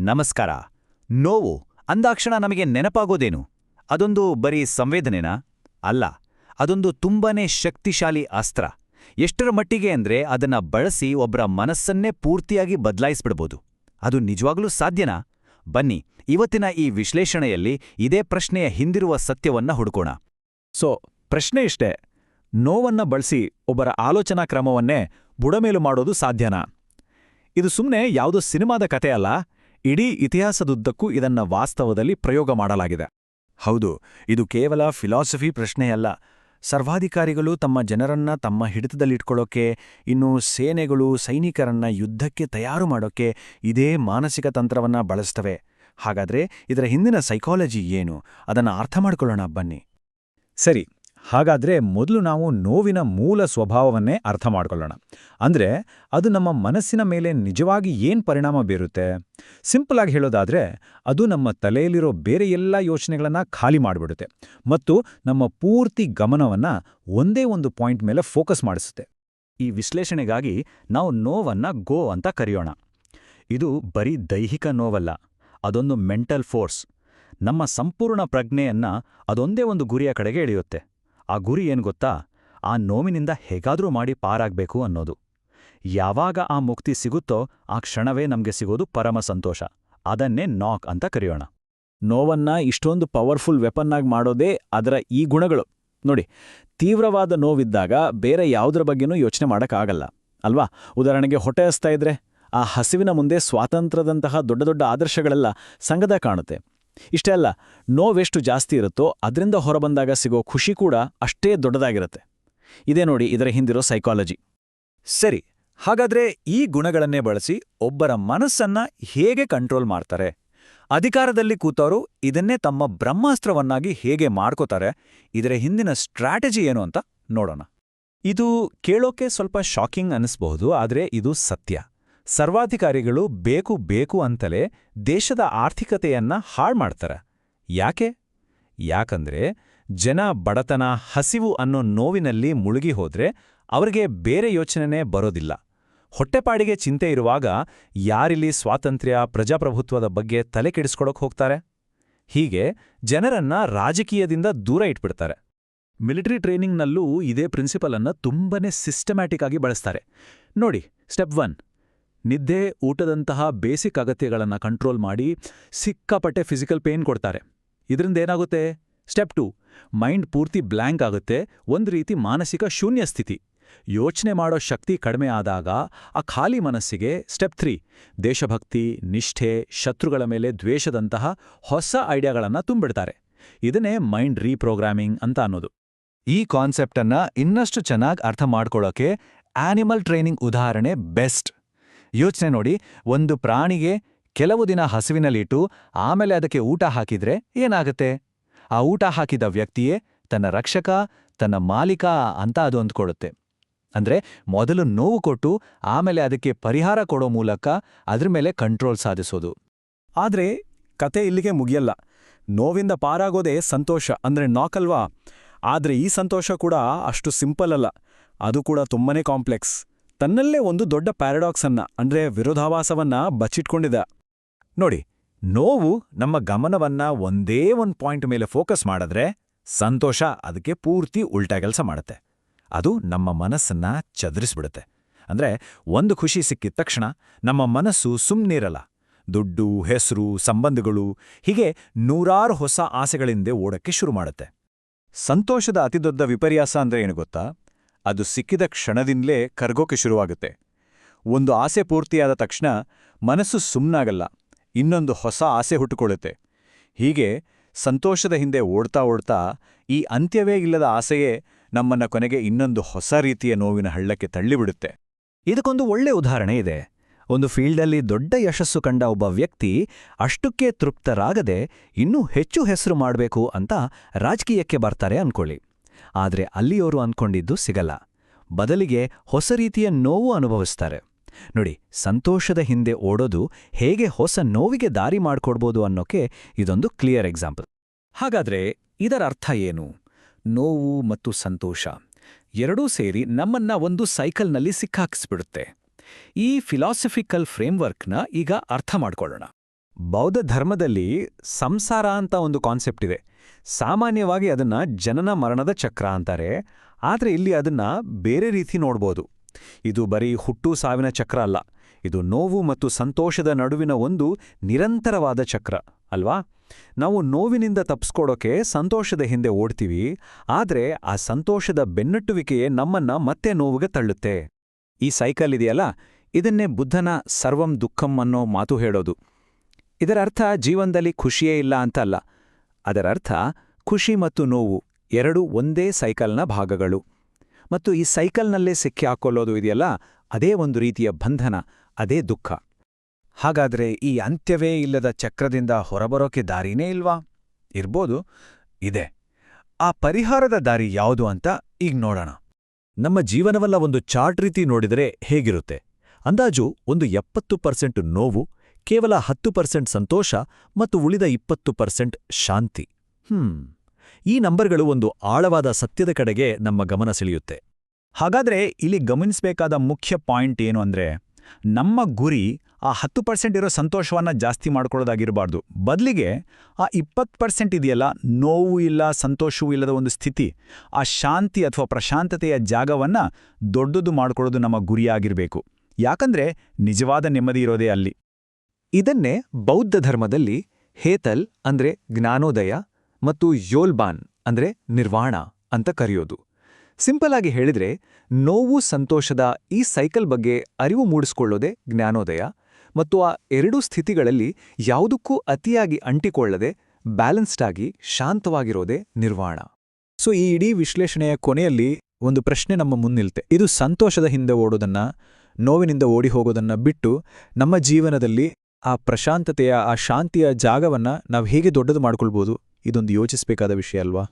ನಮಸ್ಕಾರ. ನೋವು ಅಂದಾಕ್ಷಣ ನಮಗೆ ನೆನಪಾಗೋದೇನು? ಅದೊಂದು ಬರೀ ಸಂವೇದನೆನಾ? ಅಲ್ಲ, ಅದೊಂದು ತುಂಬಾನೇ ಶಕ್ತಿಶಾಲಿ ಅಸ್ತ್ರ. ಎಷ್ಟರ ಮಟ್ಟಿಗೆ ಅಂದ್ರೆ ಅದನ್ನ ಬಳಸಿ ಒಬ್ರ ಮನಸ್ಸನ್ನೇ ಪೂರ್ತಿಯಾಗಿ ಬದಲಾಯಿಸ್ಬಿಡ್ಬೋದು. ಅದು ನಿಜವಾಗ್ಲೂ ಸಾಧ್ಯನಾ? ಬನ್ನಿ, ಇವತ್ತಿನ ಈ ವಿಶ್ಲೇಷಣೆಯಲ್ಲಿ ಇದೇ ಪ್ರಶ್ನೆಯ ಹಿಂದಿರುವ ಸತ್ಯವನ್ನ ಹುಡುಕೋಣ. ಪ್ರಶ್ನೆ ಇಷ್ಟೇ: ನೋವನ್ನ ಬಳಸಿ ಒಬ್ಬರ ಆಲೋಚನಾ ಕ್ರಮವನ್ನೇ ಬುಡಮೇಲು ಮಾಡೋದು ಸಾಧ್ಯನಾ? ಇದು ಸುಮ್ಮನೆ ಯಾವುದೋ ಸಿನಿಮಾದ ಕತೆ ಅಲ್ಲ. ಇಡೀ ಇತಿಹಾಸದುದ್ದಕ್ಕೂ ಇದನ್ನ ವಾಸ್ತವದಲ್ಲಿ ಪ್ರಯೋಗ ಮಾಡಲಾಗಿದೆ. ಹೌದು, ಇದು ಕೇವಲ ಫಿಲಾಸಫಿ ಪ್ರಶ್ನೆಯಲ್ಲ. ಸರ್ವಾಧಿಕಾರಿಗಳು ತಮ್ಮ ಜನರನ್ನ ತಮ್ಮ ಹಿಡಿತದಲ್ಲಿಟ್ಕೊಳ್ಳೋಕೆ, ಇನ್ನು ಸೇನೆಗಳು ಸೈನಿಕರನ್ನ ಯುದ್ಧಕ್ಕೆ ತಯಾರು ಮಾಡೋಕೆ ಇದೇ ಮಾನಸಿಕ ತಂತ್ರವನ್ನ ಬಳಸ್ತವೆ. ಹಾಗಾದ್ರೆ ಇದರ ಹಿಂದಿನ ಸೈಕಾಲಜಿ ಏನು? ಅದನ್ನ ಅರ್ಥ ಮಾಡ್ಕೊಳ್ಳೋಣ ಬನ್ನಿ. ಸರಿ, ಹಾಗಾದ್ರೆ ಮೊದಲು ನಾವು ನೋವಿನ ಮೂಲ ಸ್ವಭಾವವನ್ನೇ ಅರ್ಥ ಮಾಡ್ಕೊಳ್ಳೋಣ. ಅಂದ್ರೆ ಅದು ನಮ್ಮ ಮನಸ್ಸಿನ ಮೇಲೆ ನಿಜವಾಗಿ ಏನ್ ಪರಿಣಾಮ ಬೀರುತ್ತೆ? ಸಿಂಪಲ್ ಆಗಿ ಹೇಳೋದಾದ್ರೆ, ಅದು ನಮ್ಮ ತಲೆಯಲ್ಲಿರೋ ಬೇರೆ ಎಲ್ಲ ಯೋಚನೆಗಳನ್ನ ಖಾಲಿ ಮಾಡಿಬಿಡುತ್ತೆ ಮತ್ತು ನಮ್ಮ ಪೂರ್ತಿ ಗಮನವನ್ನ ಒಂದೇ ಒಂದು ಪಾಯಿಂಟ್ ಮೇಲೆ ಫೋಕಸ್ ಮಾಡಿಸುತ್ತೆ. ಈ ವಿಶ್ಲೇಷಣೆಗಾಗಿ ನಾವು ನೋವನ್ನ ಗೋ ಅಂತ ಕರೆಯೋಣ. ಇದು ಬರೀ ದೈಹಿಕ ನೋವಲ್ಲ, ಅದೊಂದು ಮೆಂಟಲ್ ಫೋರ್ಸ್. ನಮ್ಮ ಸಂಪೂರ್ಣ ಪ್ರಜ್ಞೆಯನ್ನ ಅದೊಂದೇ ಒಂದು ಗುರಿಯ ಕಡೆಗೆ ಎಳೆಯುತ್ತೆ. ಆ ಗುರಿ ಏನ್ ಗೊತ್ತಾ? ಆ ನೋವಿನಿಂದ ಹೇಗಾದ್ರೂ ಮಾಡಿ ಪಾರಾಗ್ಬೇಕು ಅನ್ನೋದು. ಯಾವಾಗ ಆ ಮುಕ್ತಿ ಸಿಗುತ್ತೋ ಆ ಕ್ಷಣವೇ ನಮ್ಗೆ ಸಿಗೋದು ಪರಮ ಸಂತೋಷ. ಅದನ್ನೇ ನಾಕ್ ಅಂತ ಕರೆಯೋಣ. ನೋವನ್ನ ಇಷ್ಟೊಂದು ಪವರ್ಫುಲ್ ವೆಪನ್ನಾಗಿ ಮಾಡೋದೇ ಅದರ ಈ ಗುಣಗಳು. ನೋಡಿ, ತೀವ್ರವಾದ ನೋವಿದ್ದಾಗ ಬೇರೆ ಯಾವುದರ ಬಗ್ಗೆನೂ ಯೋಚನೆ ಮಾಡೋಕ್ಕಾಗಲ್ಲ ಅಲ್ವಾ? ಉದಾಹರಣೆಗೆ ಹೊಟ್ಟೆ ಹಸ್ತಾ ಇದ್ರೆ ಆ ಹಸಿವಿನ ಮುಂದೆ ಸ್ವಾತಂತ್ರ್ಯದಂತಹ ದೊಡ್ಡ ದೊಡ್ಡ ಆದರ್ಶಗಳೆಲ್ಲ ಸಂಗದ ಕಾಣುತ್ತೆ. ಇಷ್ಟೇ ಅಲ್ಲ, ನೋವೆಷ್ಟು ಜಾಸ್ತಿ ಇರುತ್ತೋ ಅದರಿಂದ ಹೊರಬಂದಾಗ ಸಿಗೋ ಖುಷಿ ಕೂಡ ಅಷ್ಟೇ ದೊಡ್ಡದಾಗಿರುತ್ತೆ. ಇದೇ ನೋಡಿ ಇದರ ಹಿಂದಿರೋ ಸೈಕಾಲಜಿ. ಸರಿ, ಹಾಗಾದ್ರೆ ಈ ಗುಣಗಳನ್ನೇ ಬಳಸಿ ಒಬ್ಬರ ಮನಸ್ಸನ್ನ ಹೇಗೆ ಕಂಟ್ರೋಲ್ ಮಾಡ್ತಾರೆ? ಅಧಿಕಾರದಲ್ಲಿ ಕೂತವರು ಇದನ್ನೇ ತಮ್ಮ ಬ್ರಹ್ಮಾಸ್ತ್ರವನ್ನಾಗಿ ಹೇಗೆ ಮಾಡ್ಕೋತಾರೆ? ಇದರ ಹಿಂದಿನ ಸ್ಟ್ರಾಟಜಿ ಏನು ಅಂತ ನೋಡೋಣ. ಇದು ಕೇಳೋಕೆ ಸ್ವಲ್ಪ ಶಾಕಿಂಗ್ ಅನಿಸ್ಬಹುದು, ಆದ್ರೆ ಇದು ಸತ್ಯ. ಸರ್ವಾಧಿಕಾರಿಗಳು ಬೇಕು ಅಂತಲೇ ದೇಶದ ಆರ್ಥಿಕತೆಯನ್ನ ಹಾಳು ಮಾಡ್ತಾರೆ. ಯಾಕಂದ್ರೆ ಜನ ಬಡತನ, ಹಸಿವು ಅನ್ನೋ ನೋವಿನಲ್ಲಿ ಮುಳುಗಿ ಹೋದ್ರೆ ಅವ್ರಿಗೆ ಬೇರೆ ಯೋಚನೆನೇ ಬರೋದಿಲ್ಲ. ಹೊಟ್ಟೆಪಾಡಿಗೆ ಚಿಂತೆ ಇರುವಾಗ ಯಾರಿಲ್ಲಿ ಸ್ವಾತಂತ್ರ್ಯ, ಪ್ರಜಾಪ್ರಭುತ್ವದ ಬಗ್ಗೆ ತಲೆ ಕೆಡಿಸ್ಕೊಳಕ್ ಹೋಗ್ತಾರೆ? ಹೀಗೆ ಜನರನ್ನ ರಾಜಕೀಯದಿಂದ ದೂರ ಇಟ್ಬಿಡ್ತಾರೆ. ಮಿಲಿಟರಿ ಟ್ರೈನಿಂಗ್ನಲ್ಲೂ ಇದೇ ಪ್ರಿನ್ಸಿಪಲ್ ಅನ್ನ ತುಂಬಾನೇ ಸಿಸ್ಟಮ್ಯಾಟಿಕ್ ಆಗಿ ಬಳಸ್ತಾರೆ. ನೋಡಿ, ಸ್ಟೆಪ್ 1, ನಿದ್ದೆ, ಊಟದಂತಹ ಬೇಸಿಕ್ ಅಗತ್ಯಗಳನ್ನು ಕಂಟ್ರೋಲ್ ಮಾಡಿ ಸಿಕ್ಕಾಪಟ್ಟೆ ಫಿಸಿಕಲ್ ಪೇನ್ ಕೊಡ್ತಾರೆ. ಇದರಿಂದ ಏನಾಗುತ್ತೆ? ಸ್ಟೆಪ್ 2, ಮೈಂಡ್ ಪೂರ್ತಿ ಬ್ಲ್ಯಾಂಕ್ ಆಗುತ್ತೆ, ಒಂದು ರೀತಿ ಮಾನಸಿಕ ಶೂನ್ಯ ಸ್ಥಿತಿ. ಯೋಚನೆ ಮಾಡೋ ಶಕ್ತಿ ಕಡಿಮೆ ಆದಾಗ ಆ ಖಾಲಿ ಮನಸ್ಸಿಗೆ ಸ್ಟೆಪ್ 3, ದೇಶಭಕ್ತಿ, ನಿಷ್ಠೆ, ಶತ್ರುಗಳ ಮೇಲೆ ದ್ವೇಷದಂತಹ ಹೊಸ ಐಡಿಯಾಗಳನ್ನು ತುಂಬಿಡ್ತಾರೆ. ಇದನ್ನೇ ಮೈಂಡ್ ರೀಪ್ರೋಗ್ರಾಮಿಂಗ್ ಅಂತ ಅನ್ನೋದು. ಈ ಕಾನ್ಸೆಪ್ಟನ್ನ ಇನ್ನಷ್ಟು ಚೆನ್ನಾಗಿ ಅರ್ಥ ಮಾಡ್ಕೊಳ್ಳೋಕೆ ಆನಿಮಲ್ ಟ್ರೈನಿಂಗ್ ಉದಾಹರಣೆ ಬೆಸ್ಟ್. ಯೋಚನೆ ನೋಡಿ, ಒಂದು ಪ್ರಾಣಿಗೆ ಕೆಲವು ದಿನ ಹಸಿವಿನಲ್ಲಿಟ್ಟು ಆಮೇಲೆ ಅದಕ್ಕೆ ಊಟ ಹಾಕಿದ್ರೆ ಏನಾಗುತ್ತೆ? ಆ ಊಟ ಹಾಕಿದ ವ್ಯಕ್ತಿಯೇ ತನ್ನ ರಕ್ಷಕ, ತನ್ನ ಮಾಲೀಕ ಅಂತ ಅದು ಅಂದ್ಕೊಡುತ್ತೆ. ಅಂದ್ರೆ ಮೊದಲು ನೋವು ಕೊಟ್ಟು ಆಮೇಲೆ ಅದಕ್ಕೆ ಪರಿಹಾರ ಕೊಡೋ ಮೂಲಕ ಅದ್ರ ಮೇಲೆ ಕಂಟ್ರೋಲ್ ಸಾಧಿಸೋದು. ಆದ್ರೆ ಕತೆ ಇಲ್ಲಿಗೆ ಮುಗಿಯಲ್ಲ. ನೋವಿಂದ ಪಾರಾಗೋದೇ ಸಂತೋಷ ಅಂದ್ರೆ ನಾಕಲ್ವಾ? ಆದ್ರೆ ಈ ಸಂತೋಷ ಕೂಡ ಅಷ್ಟು ಸಿಂಪಲ್ ಅಲ್ಲ. ಅದು ಕೂಡ ತುಂಬಾನೇ ಕಾಂಪ್ಲೆಕ್ಸ್. ತನ್ನಲ್ಲೇ ಒಂದು ದೊಡ್ಡ ಪ್ಯಾರಡಾಕ್ಸ್ ಅಂದ್ರೆ ವಿರೋಧಾಭಾಸವನ್ನ ಬಚ್ಚಿಟ್ಕೊಂಡಿದೆ. ನೋಡಿ, ನೋವು ನಮ್ಮ ಗಮನವನ್ನ ಒಂದೇ ಒಂದು ಪಾಯಿಂಟ್ ಮೇಲೆ ಫೋಕಸ್ ಮಾಡಿದ್ರೆ, ಸಂತೋಷ ಅದಕ್ಕೆ ಪೂರ್ತಿ ಉಲ್ಟಾ ಕೆಲಸ ಮಾಡುತ್ತೆ. ಅದು ನಮ್ಮ ಮನಸ್ಸನ್ನ ಚದುರಿಸ್ಬಿಡುತ್ತೆ. ಅಂದ್ರೆ ಒಂದು ಖುಷಿ ಸಿಕ್ಕಿದ ತಕ್ಷಣ ನಮ್ಮ ಮನಸ್ಸು ಸುಮ್ಮನಿರಲ್ಲ. ದುಡ್ಡು, ಹೆಸರು, ಸಂಬಂಧಗಳು ಹೀಗೆ ನೂರಾರು ಹೊಸ ಆಸೆಗಳಿಂದ ಓಡಕ್ಕೆ ಶುರು ಮಾಡುತ್ತೆ. ಸಂತೋಷದ ಅತಿದೊಡ್ಡ ವಿಪರ್ಯಾಸ ಅಂದ್ರೆ ಏನು ಗೊತ್ತಾ? ಅದು ಸಿಕ್ಕಿದ ಕ್ಷಣದಿಂದಲೇ ಕರ್ಗೋಕೆ ಶುರುವಾಗುತ್ತೆ. ಒಂದು ಆಸೆ ಪೂರ್ತಿಯಾದ ತಕ್ಷಣ ಮನಸ್ಸು ಸುಮ್ಮನಾಗಲ್ಲ, ಇನ್ನೊಂದು ಹೊಸ ಆಸೆ ಹುಟ್ಟುಕೊಳ್ಳುತ್ತೆ. ಹೀಗೆ ಸಂತೋಷದ ಹಿಂದೆ ಓಡ್ತಾ ಈ ಅಂತ್ಯವೇ ಇಲ್ಲದ ಆಸೆಯೇ ನಮ್ಮನ್ನ ಕೊನೆಗೆ ಇನ್ನೊಂದು ಹೊಸ ರೀತಿಯ ನೋವಿನ ಹಳ್ಳಕ್ಕೆ ತಳ್ಳಿಬಿಡುತ್ತೆ. ಇದಕ್ಕೊಂದು ಒಳ್ಳೆ ಉದಾಹರಣೆ ಇದೆ. ಒಂದು ಫೀಲ್ಡಲ್ಲಿ ದೊಡ್ಡ ಯಶಸ್ಸು ಕಂಡ ಒಬ್ಬ ವ್ಯಕ್ತಿ ಅಷ್ಟಕ್ಕೆ ತೃಪ್ತರಾಗದೆ ಇನ್ನೂ ಹೆಚ್ಚು ಹೆಸರು ಮಾಡಬೇಕು ಅಂತ ರಾಜಕೀಯಕ್ಕೆ ಬರ್ತಾರೆ ಅನ್ಕೊಳ್ಳಿ. ಆದ್ರೆ ಅಲ್ಲಿಯವರು ಅಂದ್ಕೊಂಡಿದ್ದು ಸಿಗಲ್ಲ. ಬದಲಿಗೆ ಹೊಸ ರೀತಿಯ ನೋವು ಅನುಭವಿಸ್ತಾರೆ. ನೋಡಿ, ಸಂತೋಷದ ಹಿಂದೆ ಓಡೋದು ಹೇಗೆ ಹೊಸ ನೋವಿಗೆ ದಾರಿ ಮಾಡ್ಕೊಡ್ಬೋದು ಅನ್ನೋಕೆ ಇದೊಂದು ಕ್ಲಿಯರ್ ಎಕ್ಸಾಂಪಲ್. ಹಾಗಾದ್ರೆ ಇದರ ಅರ್ಥ ಏನು? ನೋವು ಮತ್ತು ಸಂತೋಷ ಎರಡೂ ಸೇರಿ ನಮ್ಮನ್ನ ಒಂದು ಸೈಕಲ್ನಲ್ಲಿ ಸಿಕ್ಕಾಕಿಸ್ಬಿಡುತ್ತೆ. ಈ ಫಿಲಾಸಫಿಕಲ್ ಫ್ರೇಮ್ವರ್ಕ್ನ ಈಗ ಅರ್ಥ ಮಾಡ್ಕೊಳ್ಳೋಣ. ಬೌದ್ಧ ಧರ್ಮದಲ್ಲಿ ಸಂಸಾರ ಅಂತ ಒಂದು ಕಾನ್ಸೆಪ್ಟ್ ಇದೆ. ಸಾಮಾನ್ಯವಾಗಿ ಅದನ್ನ ಜನನ ಮರಣದ ಚಕ್ರ ಅಂತಾರೆ, ಆದರೆ ಇಲ್ಲಿ ಅದನ್ನ ಬೇರೆ ರೀತಿ ನೋಡ್ಬೋದು. ಇದು ಬರೀ ಹುಟ್ಟು ಸಾವಿನ ಚಕ್ರ ಅಲ್ಲ, ಇದು ನೋವು ಮತ್ತು ಸಂತೋಷದ ನಡುವಿನ ಒಂದು ನಿರಂತರವಾದ ಚಕ್ರ ಅಲ್ವಾ? ನಾವು ನೋವಿನಿಂದ ತಪ್ಪಿಸ್ಕೊಡೋಕೆ ಸಂತೋಷದ ಹಿಂದೆ ಓಡ್ತೀವಿ, ಆದರೆ ಆ ಸಂತೋಷದ ಬೆನ್ನಟ್ಟುವಿಕೆಯೇ ನಮ್ಮನ್ನ ಮತ್ತೆ ನೋವಿಗೆ ತಳ್ಳುತ್ತೆ. ಈ ಸೈಕಲ್ ಇದೆಯಲ್ಲ, ಇದನ್ನೇ ಬುದ್ಧನ ಸರ್ವಂ ದುಃಖಂ ಅನ್ನೋ ಮಾತು ಹೇಳೋದು. ಇದರ ಅರ್ಥ ಜೀವನದಲ್ಲಿ ಖುಷಿಯೇ ಇಲ್ಲ ಅಂತ ಅಲ್ಲ. ಅದರರ್ಥ ಖುಷಿ ಮತ್ತು ನೋವು ಎರಡೂ ಒಂದೇ ಸೈಕಲ್ನ ಭಾಗಗಳು. ಮತ್ತು ಈ ಸೈಕಲ್ನಲ್ಲೇ ಸಿಕ್ಕಿ ಹಾಕೊಳ್ಳೋದು ಇದೆಯಲ್ಲ, ಅದೇ ಒಂದು ರೀತಿಯ ಬಂಧನ, ಅದೇ ದುಃಖ. ಹಾಗಾದ್ರೆ ಈ ಅಂತ್ಯವೇ ಇಲ್ಲದ ಚಕ್ರದಿಂದ ಹೊರಬರೋಕೆ ದಾರಿನೇ ಇಲ್ವಾ? ಇರ್ಬೋದು, ಇದೆ. ಆ ಪರಿಹಾರದ ದಾರಿ ಯಾವುದು ಅಂತ ಈಗ ನೋಡೋಣ. ನಮ್ಮ ಜೀವನವಲ್ಲ ಒಂದು ಚಾರ್ಟ್ ರೀತಿ ನೋಡಿದರೆ ಹೇಗಿರುತ್ತೆ? ಅಂದಾಜು ಒಂದು 70% ನೋವು, ಕೇವಲ 10% ಸಂತೋಷ ಮತ್ತು ಉಳಿದ 20% ಶಾಂತಿ. ಈ ನಂಬರ್ಗಳು ಒಂದು ಆಳವಾದ ಸತ್ಯದ ಕಡೆಗೆ ನಮ್ಮ ಗಮನ ಸೆಳೆಯುತ್ತೆ. ಹಾಗಾದ್ರೆ ಇಲ್ಲಿ ಗಮನಿಸಬೇಕಾದ ಮುಖ್ಯ ಪಾಯಿಂಟ್ ಏನು ಅಂದ್ರೆ, ನಮ್ಮ ಗುರಿ ಆ 10% ಇರೋ ಸಂತೋಷವನ್ನ ಜಾಸ್ತಿ ಮಾಡ್ಕೊಳ್ಳೋದಾಗಿರಬಾರ್ದು. ಬದಲಿಗೆ ಆ 20% ಇದೆಯಲ್ಲ, ನೋವು ಇಲ್ಲ ಸಂತೋಷವೂ ಇಲ್ಲದ ಒಂದು ಸ್ಥಿತಿ, ಆ ಶಾಂತಿ ಅಥವಾ ಪ್ರಶಾಂತತೆಯ ಜಾಗವನ್ನ ದೊಡ್ಡದು ಮಾಡ್ಕೊಳ್ಳೋದು ನಮ್ಮ ಗುರಿಯಾಗಿರಬೇಕು. ಯಾಕಂದ್ರೆ ನಿಜವಾದ ನೆಮ್ಮದಿ ಇರೋದೇ ಅಲ್ಲಿ. ಇದನ್ನೇ ಬೌದ್ಧ ಧರ್ಮದಲ್ಲಿ ಹೇತಲ್ ಅಂದ್ರೆ ಜ್ಞಾನೋದಯ ಮತ್ತು ಯೋಲ್ಬಾನ್ ಅಂದ್ರೆ ನಿರ್ವಾಣ ಅಂತ ಕರೆಯೋದು. ಸಿಂಪಲ್ ಆಗಿ ಹೇಳಿದ್ರೆ, ನೋವು ಸಂತೋಷದ ಈ ಸೈಕಲ್ ಬಗ್ಗೆ ಅರಿವು ಮೂಡಿಸ್ಕೊಳ್ಳೋದೇ ಜ್ಞಾನೋದಯ, ಮತ್ತು ಆ ಎರಡೂ ಸ್ಥಿತಿಗಳಲ್ಲಿ ಯಾವುದಕ್ಕೂ ಅತಿಯಾಗಿ ಅಂಟಿಕೊಳ್ಳದೆ ಬ್ಯಾಲೆನ್ಸ್ಡ್ ಆಗಿ ಶಾಂತವಾಗಿರೋದೇ ನಿರ್ವಾಣ. ಸೊ ಈ ಇಡೀ ವಿಶ್ಲೇಷಣೆಯ ಕೊನೆಯಲ್ಲಿ ಒಂದು ಪ್ರಶ್ನೆ ನಮ್ಮ ಮುನ್ನಿಲ್ತೆ. ಇದು ಸಂತೋಷದ ಹಿಂದೆ ಓಡೋದನ್ನ, ನೋವಿನಿಂದ ಓಡಿ ಹೋಗೋದನ್ನ ಬಿಟ್ಟು ನಮ್ಮ ಜೀವನದಲ್ಲಿ ಆ ಪ್ರಶಾಂತತೆಯ, ಆ ಶಾಂತಿಯ ಜಾಗವನ್ನ ನಾವು ಹೇಗೆ ದೊಡ್ಡದು ಮಾಡ್ಕೊಳ್ಬೋದು? ಇದೊಂದು ಯೋಚಿಸಬೇಕಾದ ವಿಷಯ ಅಲ್ವಾ?